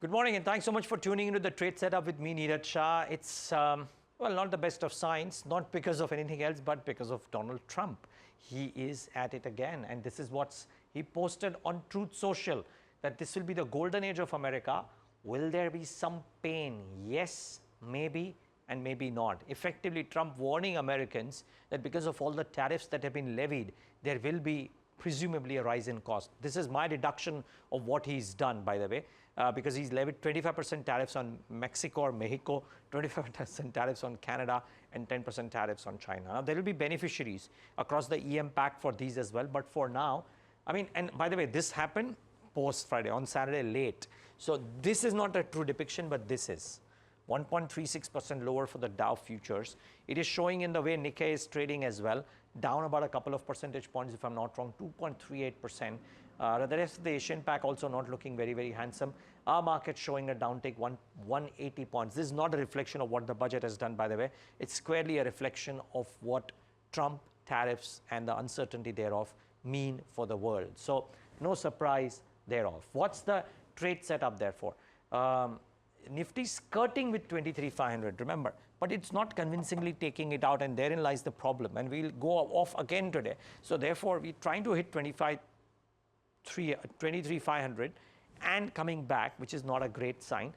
Good morning and thanks so much for tuning into the trade setup with me, Niraj Shah. It's, well, not the best of signs, not because of anything else, but because of Donald Trump. He is at it again, and this is what he posted on Truth Social, that this will be the golden age of America. Will there be some pain? Yes, maybe, and maybe not. Effectively, Trump warning Americans that because of all the tariffs that have been levied, there will be presumably a rise in cost. This is my deduction of what he's done, by the way, because he's levied 25% tariffs on Mexico or Mexico, 25% tariffs on Canada, and 10% tariffs on China. Now, there will be beneficiaries across the EM pact for these as well, but for now, I mean, and by the way, this happened post-Friday, on Saturday late. So this is not a true depiction, but this is. 1.36% lower for the Dow futures. It is showing in the way Nikkei is trading as well, down about a couple of percentage points, if I'm not wrong, 2.38%. The rest of the Asian pack also not looking very, very handsome. Our market showing a downtick 180 points. This is not a reflection of what the budget has done, by the way. It's squarely a reflection of what Trump tariffs and the uncertainty thereof mean for the world. So no surprise thereof. What's the trade setup therefore? Nifty skirting with 23,500, remember, but it's not convincingly taking it out, and therein lies the problem. And we'll go off again today. So therefore, we're trying to hit 23,500 and coming back, which is not a great sign.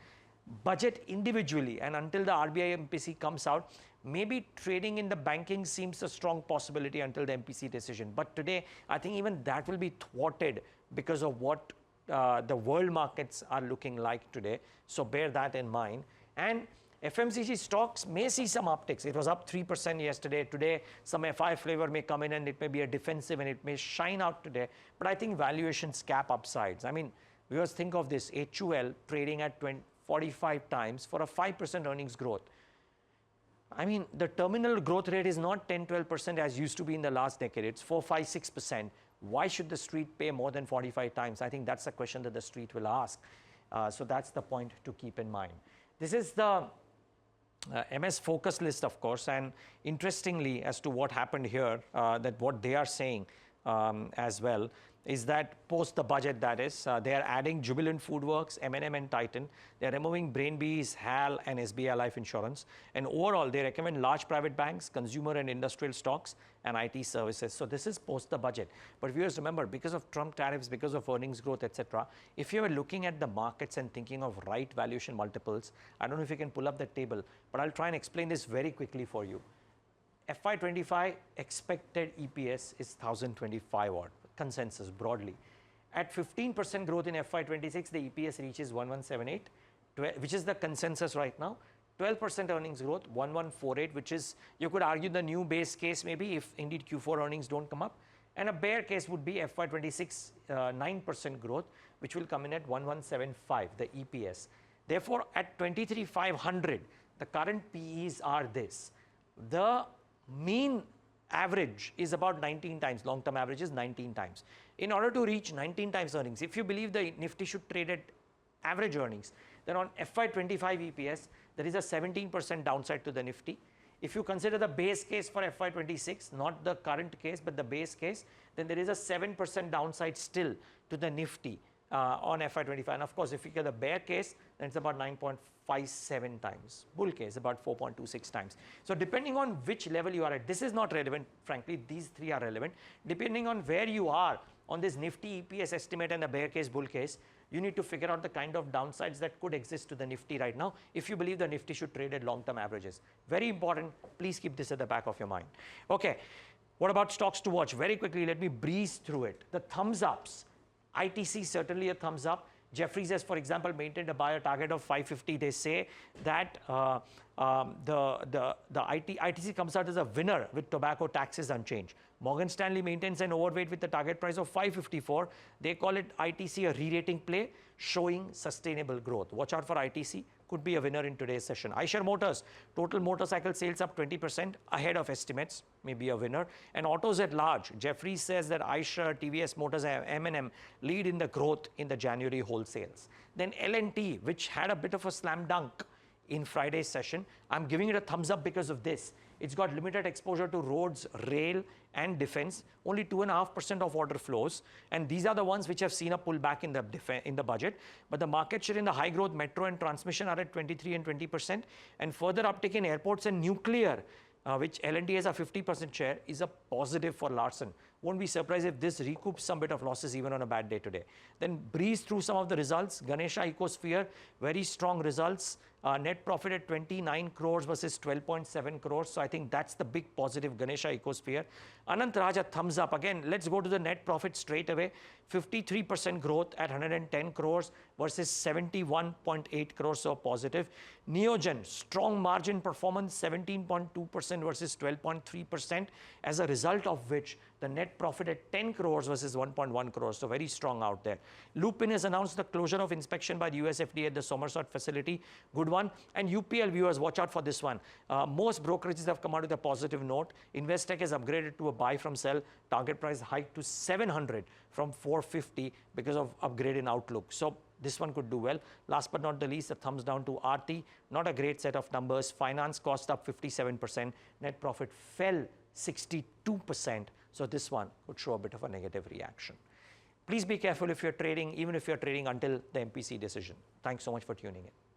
Budget individually, and until the RBI MPC comes out, maybe trading in the banking seems a strong possibility until the MPC decision. But today, I think even that will be thwarted because of what the world markets are looking like today. So bear that in mind. And FMCG stocks may see some upticks. It was up 3% yesterday. Today, some FI flavor may come in and it may be a defensive and it may shine out today. But I think valuations cap upsides. I mean, viewers, think of this. HUL trading at 45 times for a 5% earnings growth. I mean, the terminal growth rate is not 10-12% as used to be in the last decade. It's 4-5-6%. Why should the street pay more than 45 times? I think that's a question that the street will ask. So that's the point to keep in mind. This is the MS focus list, of course, and interestingly, as to what happened here, that what they are saying as well is that post the budget, that is, they are adding Jubilant Foodworks, M&M and Titan. They are removing Brainbees, HAL and SBI Life Insurance. And overall, they recommend large private banks, consumer and industrial stocks, and IT services. So this is post the budget. But viewers, remember, because of Trump tariffs, because of earnings growth, etc., if you are looking at the markets and thinking of right valuation multiples, I don't know if you can pull up the table, but I'll try and explain this very quickly for you. FY25 expected EPS is 1,025 odd. Consensus broadly. At 15% growth in FY26, the EPS reaches 1178, which is the consensus right now. 12% earnings growth, 1148, which is, you could argue, the new base case maybe if indeed Q4 earnings don't come up. And a bear case would be FY26, 9% growth, which will come in at 1175, the EPS. Therefore, at 23,500, the current PEs are this. The mean average is about 19 times. Long-term average is 19 times. In order to reach 19 times earnings, if you believe the Nifty should trade at average earnings, then on FY25 EPS, there is a 17% downside to the Nifty. If you consider the base case for FY26, not the current case, but the base case, then there is a 7% downside still to the Nifty on FY25. And of course, if you get the bear case, then it's about 9.57 times. Bull case, about 4.26 times. So depending on which level you are at, this is not relevant, frankly, these three are relevant. Depending on where you are on this Nifty EPS estimate and the bear case, bull case, you need to figure out the kind of downsides that could exist to the Nifty right now if you believe the Nifty should trade at long-term averages. Very important. Please keep this at the back of your mind. Okay. What about stocks to watch? Very quickly, let me breeze through it. The thumbs ups. ITC certainly a thumbs up. Jefferies has, for example, maintained a buyer target of 550. They say that ITC comes out as a winner with tobacco taxes unchanged. Morgan Stanley maintains an overweight with the target price of 554. They call it ITC a re-rating play, showing sustainable growth. Watch out for ITC. Could be a winner in today's session. Eicher Motors, total motorcycle sales up 20% ahead of estimates, maybe a winner. And autos at large, Jefferies says that Eicher, TVS Motors, M&M lead in the growth in the January wholesales. Then L&T, which had a bit of a slam dunk in Friday's session, I'm giving it a thumbs up because of this. It's got limited exposure to roads, rail, and defense. Only 2.5% of order flows, and these are the ones which have seen a pullback in the budget. But the market share in the high growth metro and transmission are at 23 and 20%, and further uptick in airports and nuclear, which L&T has a 50% share, is a positive for Larsen. Won't be surprised if this recoups some bit of losses even on a bad day today. Then breeze through some of the results. Ganesha Ecosphere, very strong results. Net profit at 29 crores versus 12.7 crores. So I think that's the big positive, Ganesha Ecosphere. Anant Raj, a thumbs up. Again, let's go to the net profit straight away. 53% growth at 110 crores versus 71.8 crores, so positive. Neogen, strong margin performance, 17.2% versus 12.3%, as a result of which the net profit at 10 crores versus 1.1 crores, so very strong out there. Lupin has announced the closure of inspection by the US FDA at the Somerset facility. Good one. And UPL viewers, watch out for this one. Most brokerages have come out with a positive note. Investec has upgraded to a buy from sell. Target price hiked to 700 from 450 because of upgrade in outlook. So this one could do well. Last but not the least, a thumbs down to Aarti. Not a great set of numbers. Finance cost up 57%. Net profit fell 62%. So this one could show a bit of a negative reaction. Please be careful if you're trading, even if you're trading until the MPC decision. Thanks so much for tuning in.